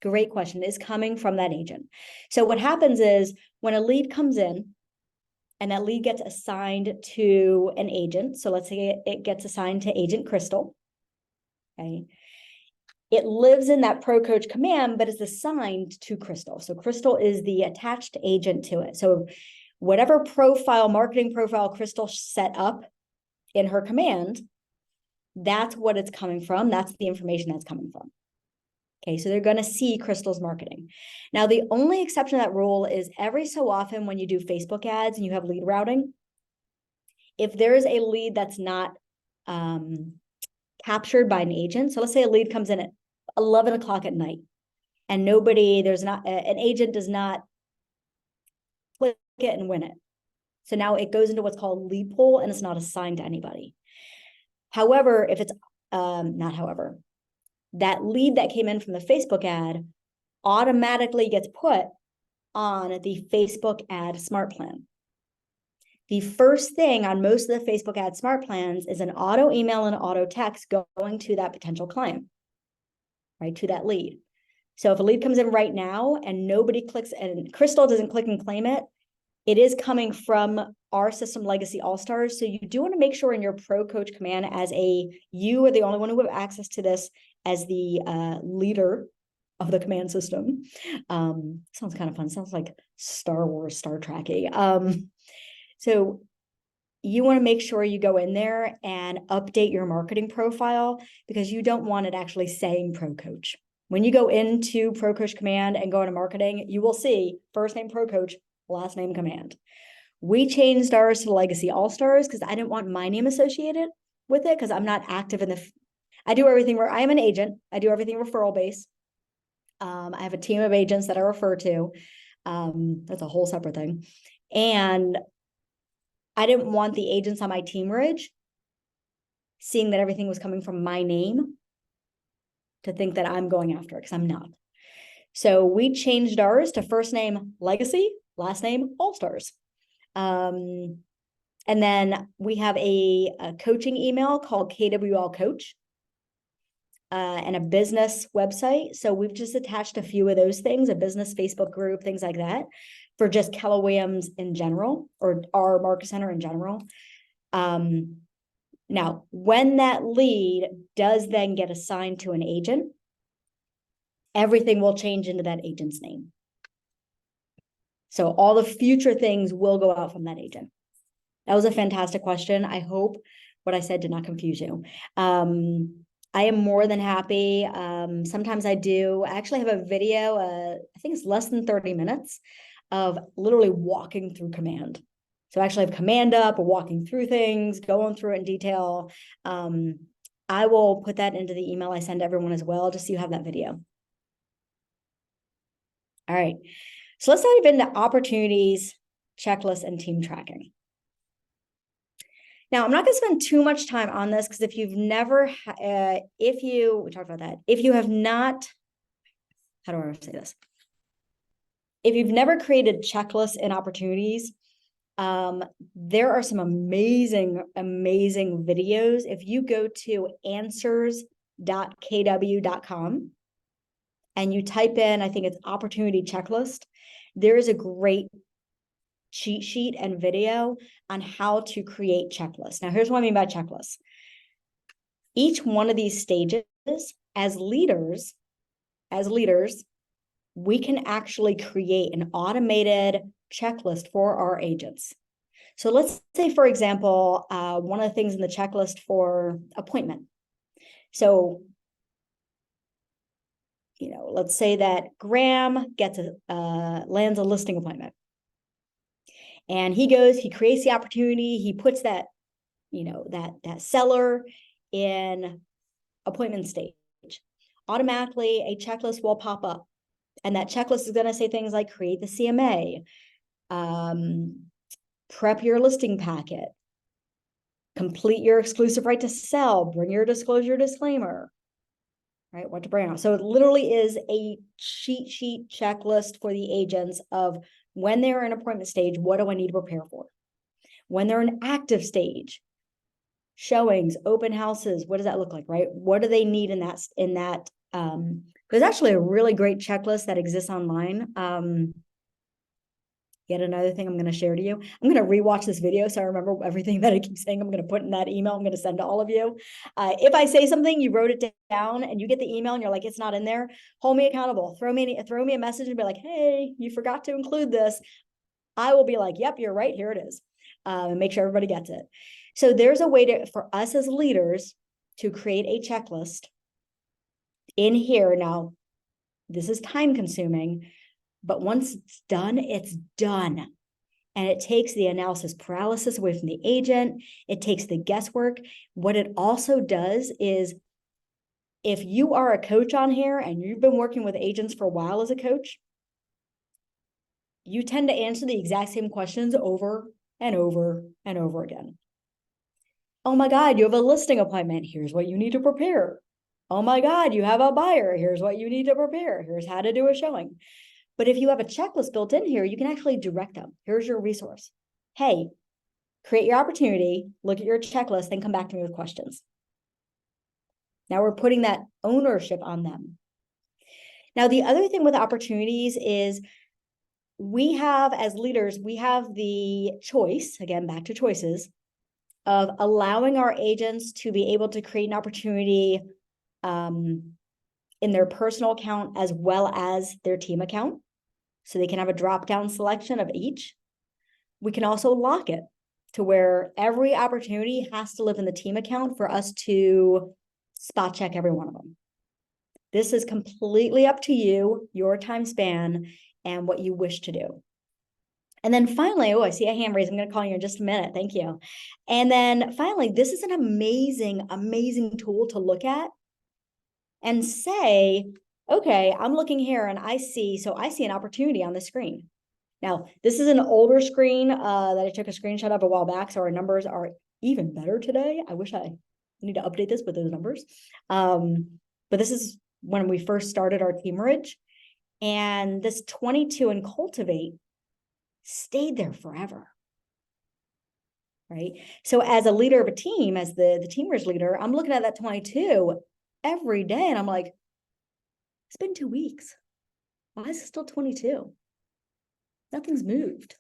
Great question. It is coming from that agent. So what happens is when a lead comes in and that lead gets assigned to an agent. So let's say it gets assigned to Agent Crystal. Okay. It lives in that Pro Coach command, but is assigned to Crystal. So Crystal is the attached agent to it. So whatever marketing profile Crystal set up in her command, that's what it's coming from. That's the information that's coming from. Okay, so they're going to see Crystal's marketing. Now, the only exception to that rule is every so often when you do Facebook ads and you have lead routing, if there is a lead that's not captured by an agent. So let's say a lead comes in at 11 o'clock at night and an agent does not click it and win it. So now it goes into what's called lead pool and it's not assigned to anybody. However, that lead that came in from the Facebook ad automatically gets put on the Facebook ad smart plan. The first thing on most of the Facebook ad smart plans is an auto email and auto text going to that potential client, right, to that lead. So if a lead comes in right now and nobody clicks and Crystal doesn't click and claim it, it is coming from our system Legacy All-Stars. So you do want to make sure in your Pro Coach command you are the only one who have access to this as the leader of the command system. Sounds kind of fun. Sounds like Star Wars, Star Trek-y. So you want to make sure you go in there and update your marketing profile because you don't want it actually saying Pro Coach. When you go into Pro Coach command and go into marketing, you will see first name Pro Coach, last name command. We changed ours to Legacy All-Stars because I didn't want my name associated with it because I'm not active I do everything where I am an agent. I do everything referral based. I have a team of agents that I refer to. That's a whole separate thing. And I didn't want the agents on my Teamerage seeing that everything was coming from my name to think that I'm going after it because I'm not. So we changed ours to first name Legacy, last name All-Stars. And then we have a coaching email called KWL Coach and a business website. So we've just attached a few of those things, a business Facebook group, things like that, for just Keller Williams in general, or our market center in general. Now, when that lead does then get assigned to an agent, everything will change into that agent's name. So all the future things will go out from that agent. That was a fantastic question. I hope what I said did not confuse you. I am more than happy. Sometimes I actually have a video, I think it's less than 30 minutes of literally walking through command. So I actually have command up, walking through things, going through it in detail. I will put that into the email I send everyone as well, just so you have that video. All right. So let's dive into opportunities, checklists, and team tracking. Now, I'm not going to spend too much time on this because if you've never, we talked about that. If you have not, how do I say this? If you've never created checklists and opportunities, there are some amazing, amazing videos. If you go to answers.kw.com, and you type in, I think it's opportunity checklist, there is a great cheat sheet and video on how to create checklists. Now, here's what I mean by checklists. Each one of these stages, as leaders, we can actually create an automated checklist for our agents. So let's say, for example, one of the things in the checklist for appointment. So, let's say that Graham gets lands a listing appointment. And he creates the opportunity, he puts that, that seller in appointment stage. Automatically, a checklist will pop up. And that checklist is going to say things like create the CMA, prep your listing packet, complete your exclusive right to sell, bring your disclosure disclaimer, right? What to bring out. So it literally is a cheat sheet checklist for the agents of when they're in appointment stage, what do I need to prepare for? When they're in active stage, showings, open houses, what does that look like, right? What do they need in that? There's actually a really great checklist that exists online. Yet another thing I'm going to share to you. I'm going to rewatch this video so I remember everything that I keep saying. I'm going to put in that email I'm going to send to all of you. If I say something, you wrote it down and you get the email and you're like, it's not in there, hold me accountable. Throw me a message and be like, hey, you forgot to include this. I will be like, yep, you're right. Here it is. And make sure everybody gets it. So there's a way for us as leaders to create a checklist in here. Now, this is time consuming, but once it's done, it's done. And it takes the analysis paralysis away from the agent. It takes the guesswork. What it also does is, if you are a coach on here and you've been working with agents for a while as a coach, you tend to answer the exact same questions over and over and over again. Oh my God, you have a listing appointment. Here's what you need to prepare. Oh my God, you have a buyer. Here's what you need to prepare. Here's how to do a showing. But if you have a checklist built in here, you can actually direct them. Here's your resource. Hey, create your opportunity, look at your checklist, then come back to me with questions. Now we're putting that ownership on them. Now, the other thing with opportunities is we have, as leaders, we have the choice, again, back to choices, of allowing our agents to be able to create an opportunity in their personal account as well as their team account. So they can have a drop-down selection of each. We can also lock it to where every opportunity has to live in the team account for us to spot check every one of them. This is completely up to you, your time span, and what you wish to do. And then finally, I see a hand raised. I'm going to call you in just a minute. Thank you. And then finally, this is an amazing, amazing tool to look at and say, okay, I'm looking here and I see an opportunity on the screen. Now, this is an older screen that I took a screenshot of a while back, so our numbers are even better today. I wish I need to update this with those numbers. But this is when we first started our Teamerage, and this 22 in Cultivate stayed there forever, right? So as a leader of a team, as the Teamerage leader, I'm looking at that 22 every day, and I'm like, it's been 2 weeks. Why is it still 22? Nothing's moved.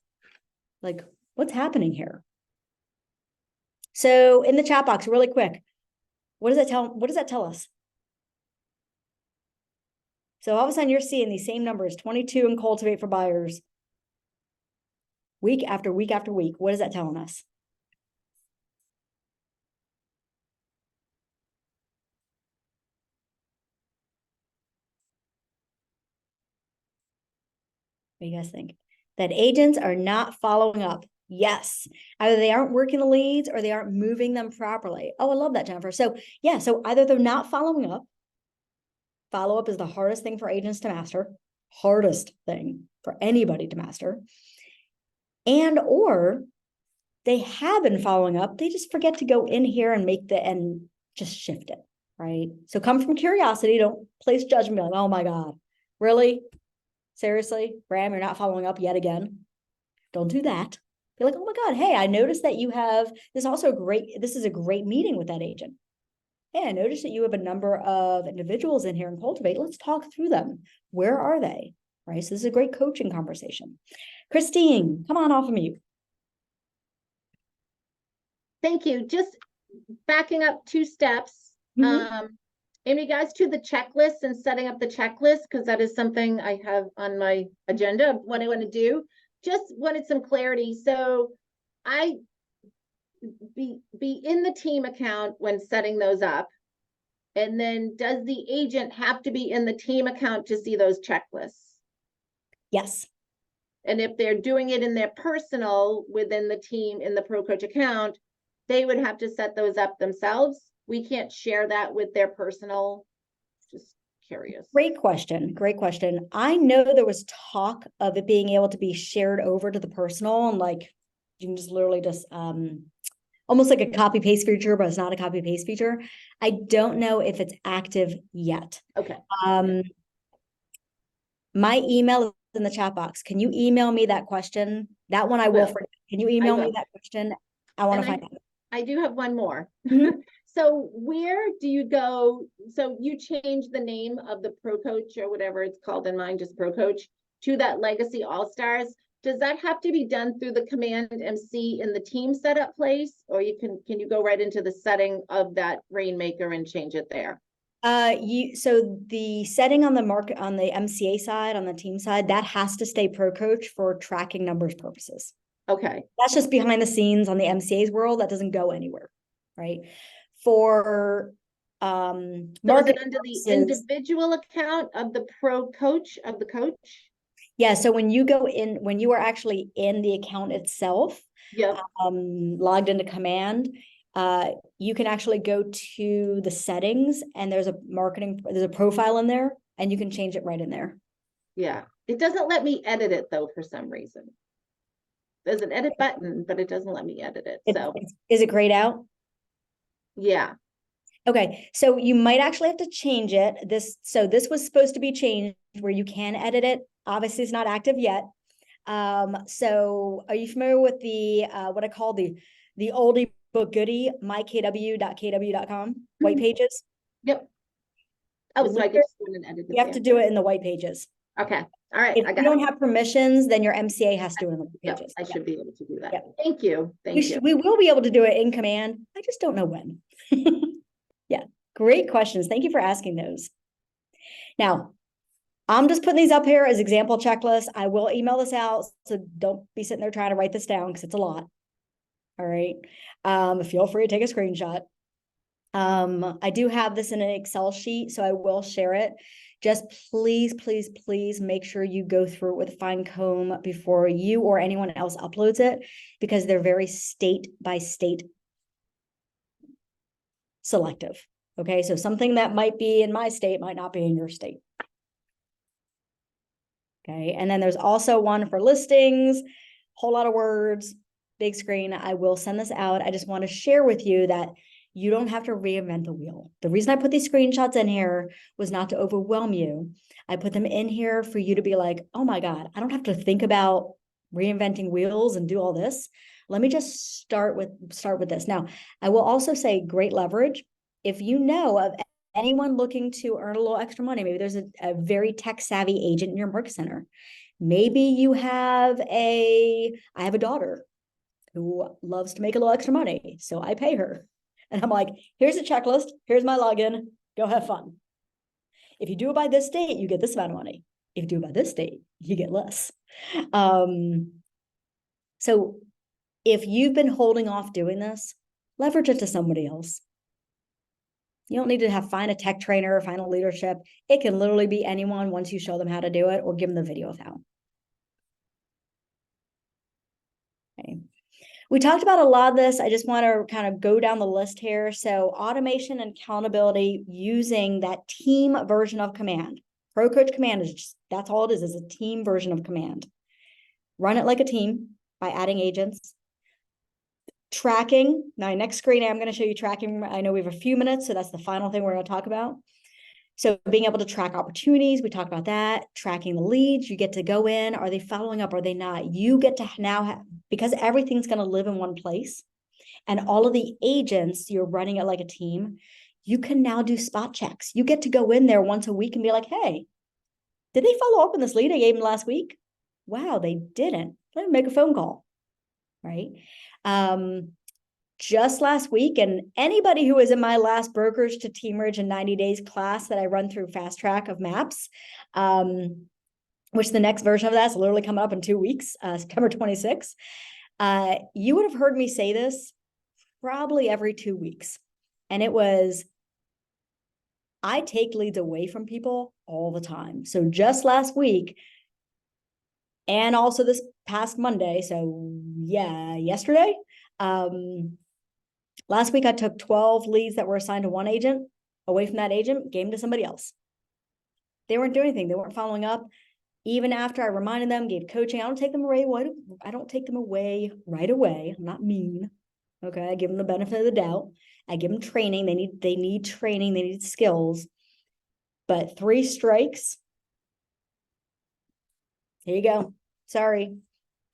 Like, what's happening here? So in the chat box, really quick, what does that tell us? So all of a sudden you're seeing these same numbers, 22 in Cultivate for buyers, week after week after week. What is that telling us? What do you guys think? That agents are not following up. Yes. Either they aren't working the leads or they aren't moving them properly. Oh, I love that, Jennifer. So yeah, so either they're not following up. Follow-up is the hardest thing for agents to master. Hardest thing for anybody to master. And or they have been following up. They just forget to go in here and just shift it, right? So come from curiosity. Don't place judgment. Like, oh my God, really? Seriously, Graham, you're not following up yet again. Don't do that. Be like, oh my God, hey, I noticed that you have this is a great meeting with that agent. hey, I noticed that you have a number of individuals in here in Cultivate. Let's talk through them. Where are they? Right. So this is a great coaching conversation. Christine, come on off of mute. Thank you. Just backing up 2 steps. In regards to the checklist and setting up the checklist, because that is something I have on my agenda of what I want to do. Just wanted some clarity. So I be in the team account when setting those up. And then does the agent have to be in the team account to see those checklists? Yes. And if they're doing it in their personal within the team in the Pro Coach account, they would have to set those up themselves. We can't share that with their personal. Just curious. Great question. Great question. I know there was talk of it being able to be shared over to the personal, and like you can just literally just almost like a copy paste feature, but it's not a copy paste feature. I don't know if it's active yet. Okay. My email is in the chat box. Can you email me that question? That one I will forget. Can you email me that question? I want to find out. I do have one more. Mm-hmm. So where do you go? So you change the name of the Pro Coach or whatever it's called in mine, just Pro Coach, to that Legacy All Stars. Does that have to be done through the Command MC in the team setup place, or can you go right into the setting of that Rainmaker and change it there? So the setting on the market on the MCA side, on the team side, that has to stay Pro Coach for tracking numbers purposes. Okay. That's just behind the scenes on the MCA's world. That doesn't go anywhere, right? For so is it under the individual account of the Pro Coach of the coach? Yeah. So when you go in, when you are actually in the account itself, logged into Command, you can actually go to the settings, and there's a profile in there, and you can change it right in there. Yeah. It doesn't let me edit it though, for some reason. There's an edit button, but it doesn't let me edit it. So is it grayed out? Yeah. Okay. So you might actually have to change it. This was supposed to be changed where you can edit it. Obviously it's not active yet. So are you familiar with the, what I call the oldie but goodie, mykw.kw.com white pages? Yep. Oh, so I can just go in and edit it. You have to do it in the white pages. Okay. All right. If you don't have permissions, then your MCA has to do it in the white pages. I should be able to do that. Thank you. We will be able to do it in Command. I just don't know when. Yeah. Great questions. Thank you for asking those. Now, I'm just putting these up here as example checklists. I will email this out, so don't be sitting there trying to write this down because it's a lot. All right. Feel free to take a screenshot. I do have this in an Excel sheet, so I will share it. Just please, please, please make sure you go through it with a fine comb before you or anyone else uploads it, because they're very state by state selective. Okay, so something that might be in my state might not be in your state. Okay, and then there's also one for listings, whole lot of words, big screen. I will send this out. I just want to share with you that you don't have to reinvent the wheel. The reason I put these screenshots in here was not to overwhelm you. I put them in here for you to be like, oh my God, I don't have to think about reinventing wheels and do all this. Let me just start with this. Now, I will also say great leverage. If you know of anyone looking to earn a little extra money, maybe there's a very tech savvy agent in your market center. Maybe you have I have a daughter who loves to make a little extra money, so I pay her. And I'm like, here's a checklist. Here's my login. Go have fun. If you do it by this date, you get this amount of money. If you do it by this date, you get less. So if you've been holding off doing this, leverage it to somebody else. You don't need to find a tech trainer or find a leadership. It can literally be anyone once you show them how to do it or give them the video of how. Okay. We talked about a lot of this. I just want to kind of go down the list here. So automation and accountability using that team version of Command. Pro Coach Command is just, that's all it is a team version of Command. Run it like a team by adding agents. Tracking. Now, next screen, I'm going to show you tracking. I know we have a few minutes, so that's the final thing we're going to talk about. So being able to track opportunities, we talked about that. Tracking the leads, you get to go in. Are they following up? Are they not? You get to now have, because everything's going to live in one place, and all of the agents, you're running it like a team. You can now do spot checks. You get to go in there once a week and be like, hey, did they follow up on this lead I gave them last week? Wow, they didn't. Let me make a phone call, right? Just last week, and anybody who was in my last brokerage to Teamerage in 90 days class that I run through fast track of maps, which the next version of that is literally coming up in 2 weeks, September 26th. You would have heard me say this probably every 2 weeks. And it was, I take leads away from people all the time. So just last week, and also this past Monday, so yeah, yesterday, last week I took 12 leads that were assigned to one agent away from that agent, gave them to somebody else. They weren't doing anything. They weren't following up. Even after I reminded them, gave coaching, I don't take them away. I don't take them away right away. I'm not mean. Okay. I give them the benefit of the doubt. I give them training. They need training. They need skills. But 3 strikes. Here you go. Sorry.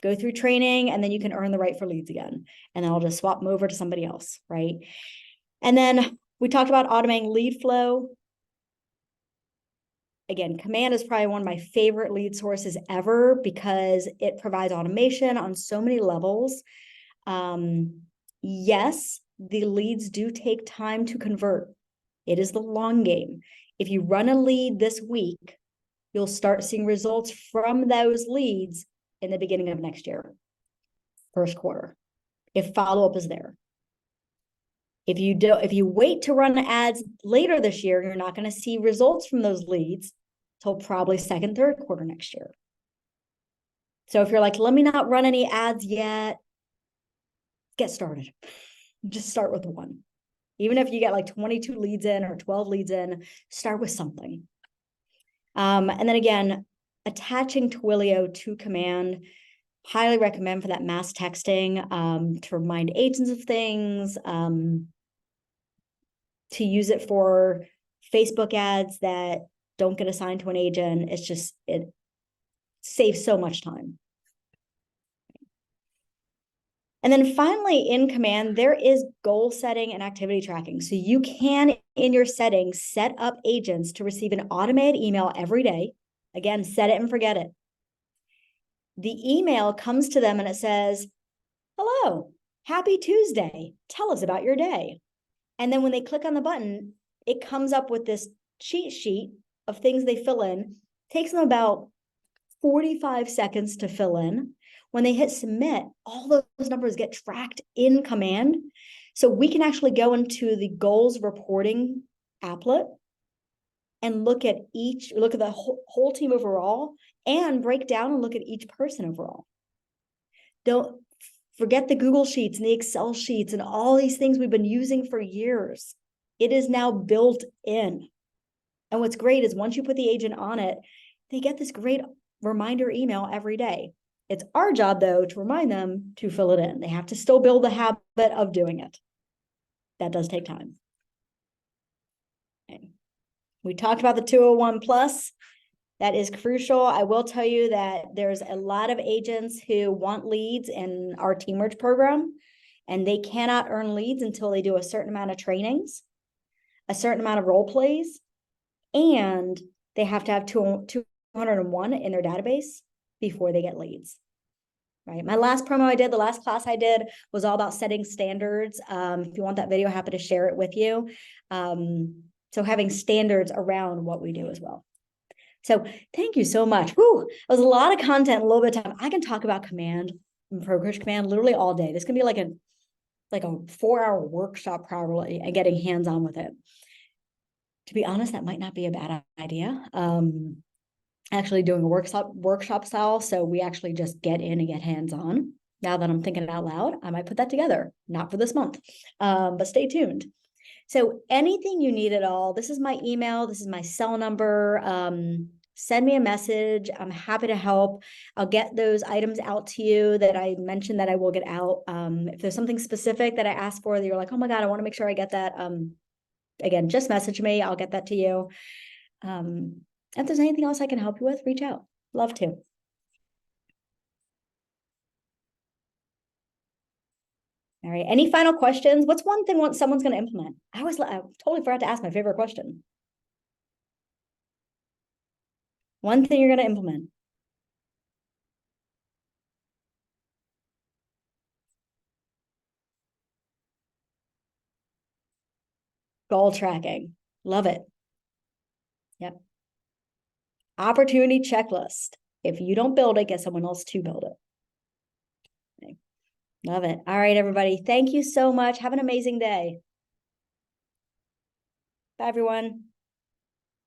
Go through training, and then you can earn the right for leads again. And then I'll just swap them over to somebody else, right? And then we talked about automating lead flow. Again, Command is probably one of my favorite lead sources ever because it provides automation on so many levels. Yes, the leads do take time to convert. It is the long game. If you run a lead this week, you'll start seeing results from those leads in the beginning of next year, first quarter, if follow-up is there. If you wait to run ads later this year, you're not going to see results from those leads till probably second, third quarter next year. So if you're like, let me not run any ads yet, get started. Just start with one. Even if you get like 22 leads in or 12 leads in, start with something. And then again, attaching Twilio to Command, highly recommend for that mass texting, to remind agents of things, to use it for Facebook ads that don't get assigned to an agent. It saves so much time. And then finally, in Command, there is goal setting and activity tracking. So you can, in your settings, set up agents to receive an automated email every day. Again, set it and forget it. The email comes to them and it says, hello, happy Tuesday. Tell us about your day. And then when they click on the button, it comes up with this cheat sheet of things they fill in. It takes them about 45 seconds to fill in. When they hit submit, all those numbers get tracked in Command. So we can actually go into the goals reporting applet and look at the whole team overall and break down and look at each person overall. Don't forget the Google Sheets and the Excel sheets and all these things we've been using for years. It is now built in. And what's great is once you put the agent on it, they get this great reminder email every day. It's our job, though, to remind them to fill it in. They have to still build the habit of doing it. That does take time. Okay. We talked about the 201 plus. That is crucial. I will tell you that there's a lot of agents who want leads in our Teamerage program, and they cannot earn leads until they do a certain amount of trainings, a certain amount of role plays, and they have to have 201 in their database before they get leads. Right. My last promo I did, the last class I did was all about setting standards. If you want that video, happy to share it with you. So having standards around what we do as well. So thank you so much. Whew, it was a lot of content, a little bit of time. I can talk about Command and Brokerage Command literally all day. This can be like a 4-hour workshop probably and getting hands-on with it. To be honest, that might not be a bad idea. Actually doing a workshop style. So we actually just get in and get hands-on. Now that I'm thinking out loud, I might put that together, not for this month, but stay tuned. So anything you need at all, this is my email, this is my cell number. Send me a message. I'm happy to help. I'll get those items out to you that I mentioned that I will get out. If there's something specific that I asked for that you're like, oh my God, I want to make sure I get that. Again, just message me. I'll get that to you. If there's anything else I can help you with, reach out. Love to. All right. Any final questions? What's one thing someone's going to implement? I totally forgot to ask my favorite question. One thing you're going to implement. Goal tracking. Love it. Yep. Opportunity checklist. If you don't build it, get someone else to build it. Okay. Love it. All right, everybody. Thank you so much. Have an amazing day. Bye, everyone.